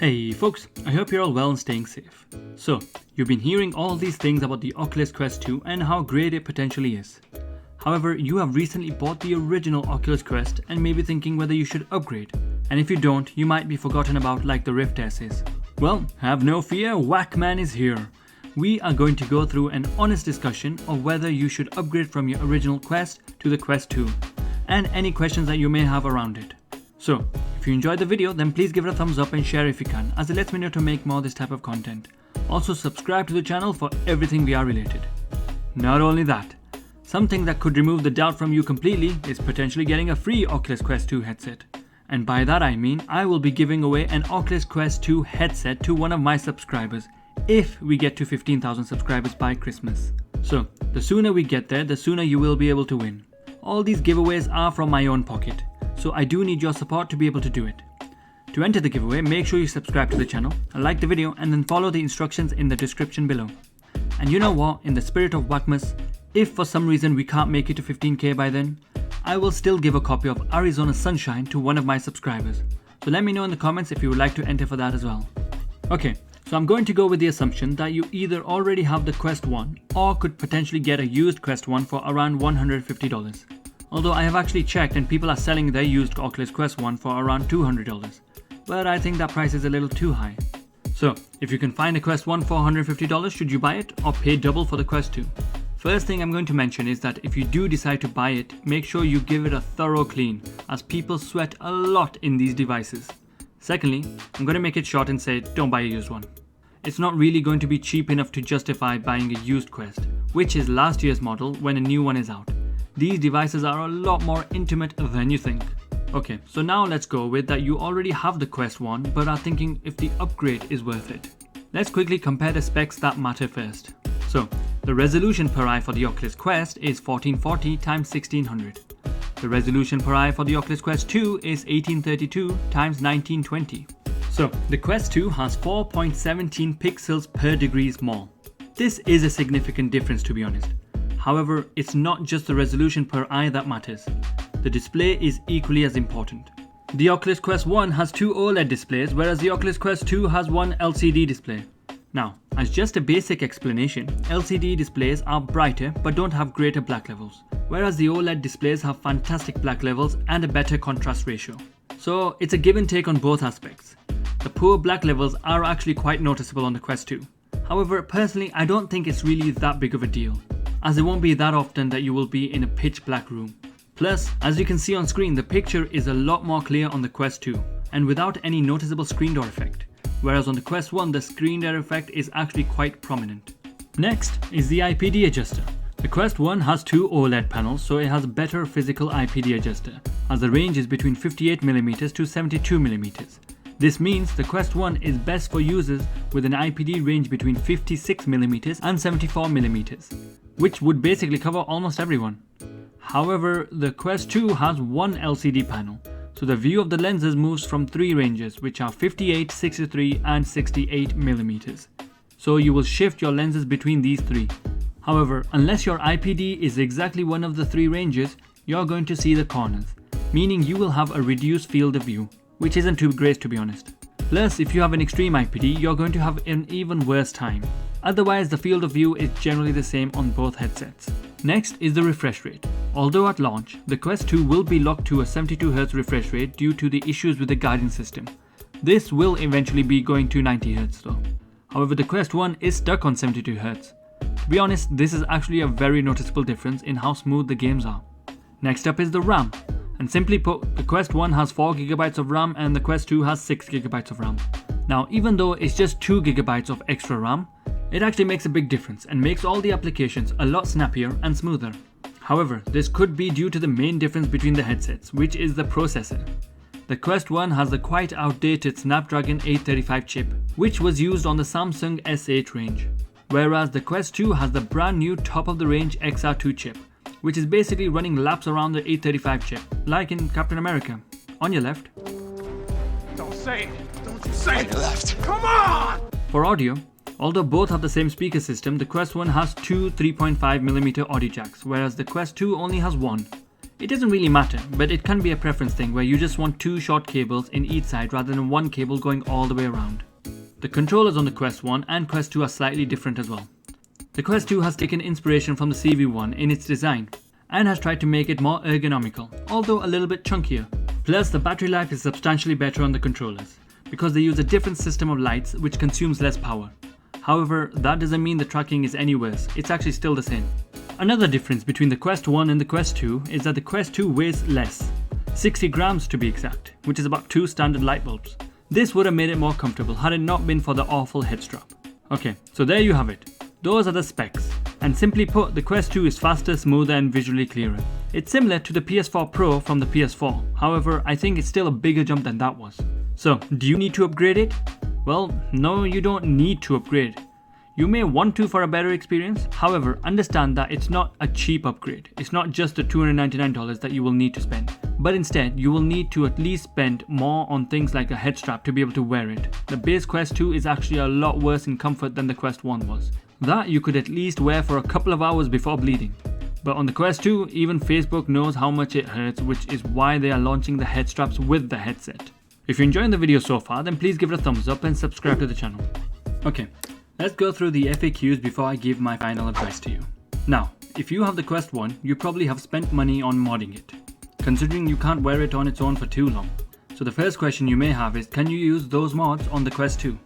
Hey folks, I hope you're all well and staying safe. So, you've been hearing all these things about the Oculus Quest 2 and how great it potentially is. However, you have recently bought the original Oculus Quest and may be thinking whether you should upgrade. And if you don't, you might be forgotten about like the Rift S is. Well, have no fear, WaqMan is here. We are going to go through an honest discussion of whether you should upgrade from your original Quest to the Quest 2, and any questions that you may have around it. So, if you enjoyed the video, then please give it a thumbs up and share if you can, as it lets me know to make more of this type of content. Also subscribe to the channel for everything VR related. Not only that, something that could remove the doubt from you completely is potentially getting a free Oculus Quest 2 headset. And by that I mean I will be giving away an Oculus Quest 2 headset to one of my subscribers if we get to 15,000 subscribers by Christmas. So, the sooner we get there, the sooner you will be able to win. All these giveaways are from my own pocket, so I do need your support to be able to do it. To enter the giveaway, make sure you subscribe to the channel, like the video, and then follow the instructions in the description below. And you know what, in the spirit of WaqMan, if for some reason we can't make it to 15k by then, I will still give a copy of Arizona Sunshine to one of my subscribers. So let me know in the comments if you would like to enter for that as well. Okay, so I'm going to go with the assumption that you either already have the Quest 1 or could potentially get a used Quest 1 for around $150. Although I have actually checked and people are selling their used Oculus Quest 1 for around $200. But I think that price is a little too high. So, if you can find a Quest 1 for $150, should you buy it or pay double for the Quest 2? First thing I'm going to mention is that if you do decide to buy it, make sure you give it a thorough clean, as people sweat a lot in these devices. Secondly, I'm going to make it short and say don't buy a used one. It's not really going to be cheap enough to justify buying a used Quest, which is last year's model when a new one is out. These devices are a lot more intimate than you think. Okay, so now let's go with that you already have the Quest 1 but are thinking if the upgrade is worth it. Let's quickly compare the specs that matter first. So, the resolution per eye for the Oculus Quest is 1440 x 1600. The resolution per eye for the Oculus Quest 2 is 1832 x 1920. So, the Quest 2 has 4.17 pixels per degree more. This is a significant difference, to be honest. However, it's not just the resolution per eye that matters. The display is equally as important. The Oculus Quest 1 has two OLED displays, whereas the Oculus Quest 2 has one LCD display. Now, as just a basic explanation, LCD displays are brighter but don't have greater black levels, whereas the OLED displays have fantastic black levels and a better contrast ratio. So it's a give and take on both aspects. The poor black levels are actually quite noticeable on the Quest 2. However, personally, I don't think it's really that big of a deal, as it won't be that often that you will be in a pitch black room. Plus, as you can see on screen, the picture is a lot more clear on the Quest 2 and without any noticeable screen door effect, whereas on the Quest 1 the screen door effect is actually quite prominent. Next is the IPD adjuster. The Quest 1 has two OLED panels, so it has a better physical IPD adjuster, as the range is between 58mm to 72mm. This means the Quest 1 is best for users with an IPD range between 56mm and 74mm, which would basically cover almost everyone. However, the Quest 2 has one LCD panel, so the view of the lenses moves from three ranges, which are 58, 63 and 68mm. So you will shift your lenses between these three. However, unless your IPD is exactly one of the three ranges, you're going to see the corners, meaning you will have a reduced field of view, which isn't too great to be honest. Plus, if you have an extreme IPD, you're going to have an even worse time. Otherwise, the field of view is generally the same on both headsets. Next is the refresh rate. Although at launch, the Quest 2 will be locked to a 72Hz refresh rate due to the issues with the guidance system. This will eventually be going to 90Hz though. However, the Quest 1 is stuck on 72Hz. To be honest, this is actually a very noticeable difference in how smooth the games are. Next up is the RAM. And simply put, the Quest 1 has 4GB of RAM and the Quest 2 has 6GB of RAM. Now, even though it's just 2GB of extra RAM, it actually makes a big difference and makes all the applications a lot snappier and smoother. However, this could be due to the main difference between the headsets, which is the processor. The Quest 1 has the quite outdated Snapdragon 835 chip, which was used on the Samsung S8 range, whereas the Quest 2 has the brand new top of the range XR2 chip, which is basically running laps around the 835 chip, like in Captain America. On your left. Don't say it! Don't you say it! On your left! Come on! For audio, although both have the same speaker system, the Quest 1 has two 3.5mm audio jacks, whereas the Quest 2 only has one. It doesn't really matter, but it can be a preference thing where you just want 2 short cables in each side rather than 1 cable going all the way around. The controllers on the Quest 1 and Quest 2 are slightly different as well. The Quest 2 has taken inspiration from the CV1 in its design and has tried to make it more ergonomical, although a little bit chunkier. Plus, the battery life is substantially better on the controllers because they use a different system of lights which consumes less power. However, that doesn't mean the tracking is any worse, it's actually still the same. Another difference between the Quest 1 and the Quest 2 is that the Quest 2 weighs less, 60 grams to be exact, which is about 2 standard light bulbs. This would have made it more comfortable had it not been for the awful head strap. Okay, so there you have it. Those are the specs. And simply put, the Quest 2 is faster, smoother and visually clearer. It's similar to the PS4 Pro from the PS4, however, I think it's still a bigger jump than that was. So, do you need to upgrade it? Well, no, you don't need to upgrade. You may want to for a better experience, however, understand that it's not a cheap upgrade. It's not just the $299 that you will need to spend, but instead you will need to at least spend more on things like a head strap to be able to wear it. The base Quest 2 is actually a lot worse in comfort than the Quest 1 was. That you could at least wear for a couple of hours before bleeding. But on the Quest 2, even Facebook knows how much it hurts, which is why they are launching the head straps with the headset. If you're enjoying the video so far, then please give it a thumbs up and subscribe to the channel. Okay. Let's go through the FAQs before I give my final advice to you. Now, if you have the Quest 1, you probably have spent money on modding it, considering you can't wear it on its own for too long. So the first question you may have is, can you use those mods on the Quest 2?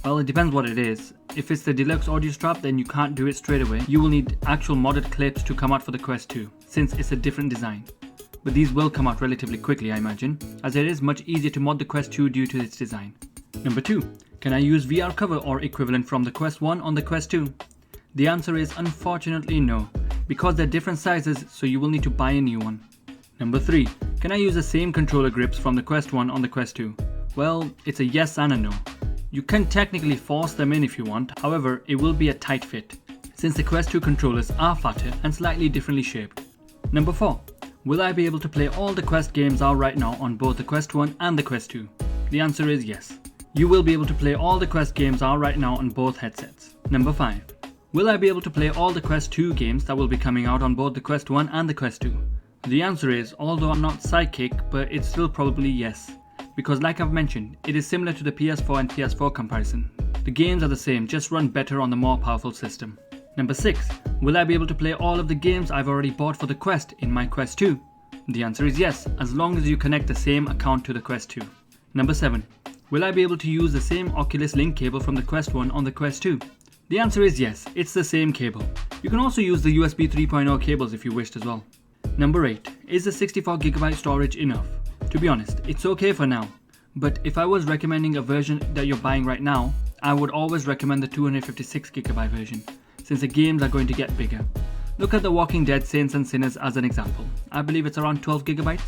Well, it depends what it is. If it's the deluxe audio strap, then you can't do it straight away. You will need actual modded clips to come out for the Quest 2, since it's a different design. But these will come out relatively quickly, I imagine, as it is much easier to mod the Quest 2 due to its design. Number 2. Can I use VR cover or equivalent from the Quest 1 on the Quest 2? The answer is unfortunately no, because they're different sizes, so you will need to buy a new one. Number 3. Can I use the same controller grips from the Quest 1 on the Quest 2? Well, it's a yes and a no. You can technically force them in if you want, however, it will be a tight fit, since the Quest 2 controllers are fatter and slightly differently shaped. Number 4. Will I be able to play all the Quest games out right now on both the Quest 1 and the Quest 2? The answer is yes. You will be able to play all the Quest games out right now on both headsets. Number 5. Will I be able to play all the Quest 2 games that will be coming out on both the Quest 1 and the Quest 2? The answer is, although I'm not psychic, but it's still probably yes. Because like I've mentioned, it is similar to the PS4 and PS4 comparison. The games are the same, just run better on the more powerful system. Number 6. Will I be able to play all of the games I've already bought for the Quest in my Quest 2? The answer is yes, as long as you connect the same account to the Quest 2. Number 7. Will I be able to use the same Oculus Link cable from the Quest 1 on the Quest 2? The answer is yes, it's the same cable. You can also use the USB 3.0 cables if you wished as well. Number 8. Is the 64GB storage enough? To be honest, it's okay for now. But if I was recommending a version that you're buying right now, I would always recommend the 256GB version, since the games are going to get bigger. Look at The Walking Dead Saints and Sinners as an example. I believe it's around 12GB.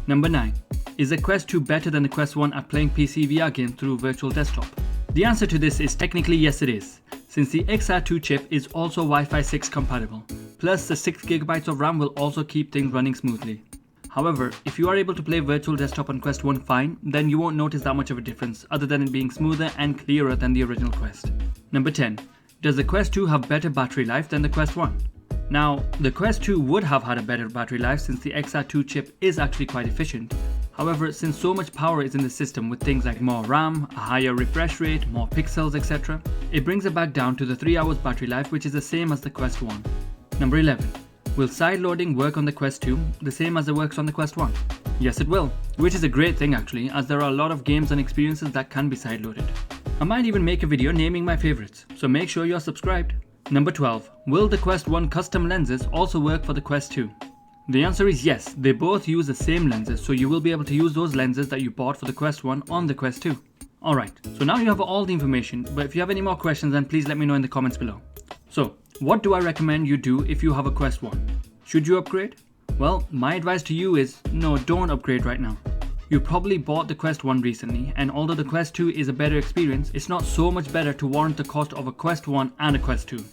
Number 9. Is the Quest 2 better than the Quest 1 at playing PC VR games through virtual desktop? The answer to this is technically yes it is, since the XR2 chip is also Wi-Fi 6 compatible, plus the 6GB of RAM will also keep things running smoothly. However, if you are able to play virtual desktop on Quest 1 fine, then you won't notice that much of a difference other than it being smoother and clearer than the original Quest. Number 10. Does the Quest 2 have better battery life than the Quest 1? Now, the Quest 2 would have had a better battery life since the XR2 chip is actually quite efficient. However, since so much power is in the system with things like more RAM, a higher refresh rate, more pixels, etc., it brings it back down to the 3 hours battery life, which is the same as the Quest 1. Number 11. Will side loading work on the Quest 2 the same as it works on the Quest 1? Yes it will, which is a great thing actually, as there are a lot of games and experiences that can be side loaded. I might even make a video naming my favorites, so make sure you're subscribed. Number 12. Will the Quest 1 custom lenses also work for the Quest 2? The answer is yes, they both use the same lenses, so you will be able to use those lenses that you bought for the Quest 1 on the Quest 2. Alright, so now you have all the information, but if you have any more questions then please let me know in the comments below. So, what do I recommend you do if you have a Quest 1? Should you upgrade? Well, my advice to you is, no, don't upgrade right now. You probably bought the Quest 1 recently, and although the Quest 2 is a better experience, it's not so much better to warrant the cost of a Quest 1 and a Quest 2,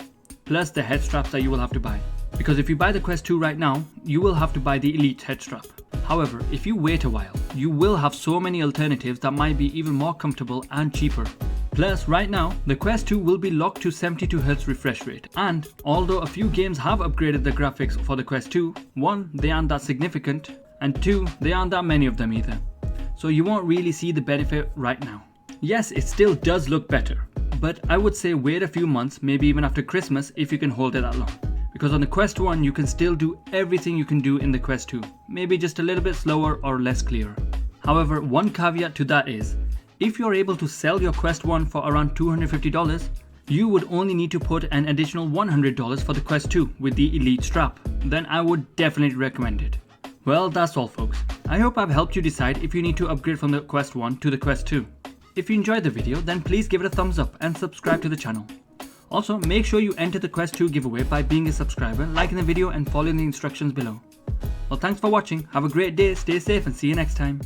plus the head straps that you will have to buy. Because if you buy the Quest 2 right now, you will have to buy the Elite head strap. However, if you wait a while, you will have so many alternatives that might be even more comfortable and cheaper. Plus, right now, the Quest 2 will be locked to 72Hz refresh rate, and although a few games have upgraded the graphics for the Quest 2, 1, they aren't that significant, and 2, there aren't that many of them either. So you won't really see the benefit right now. Yes, it still does look better, but I would say wait a few months, maybe even after Christmas if you can hold it that long. Because on the Quest 1 you can still do everything you can do in the Quest 2, maybe just a little bit slower or less clear. However, one caveat to that is, if you're able to sell your Quest 1 for around $250, you would only need to put an additional $100 for the Quest 2 with the Elite strap. Then I would definitely recommend it. Well, that's all folks. I hope I've helped you decide if you need to upgrade from the Quest 1 to the Quest 2. If you enjoyed the video, then please give it a thumbs up and subscribe to the channel. Also, make sure you enter the Quest 2 giveaway by being a subscriber, liking the video and following the instructions below. Well, thanks for watching, have a great day, stay safe and see you next time.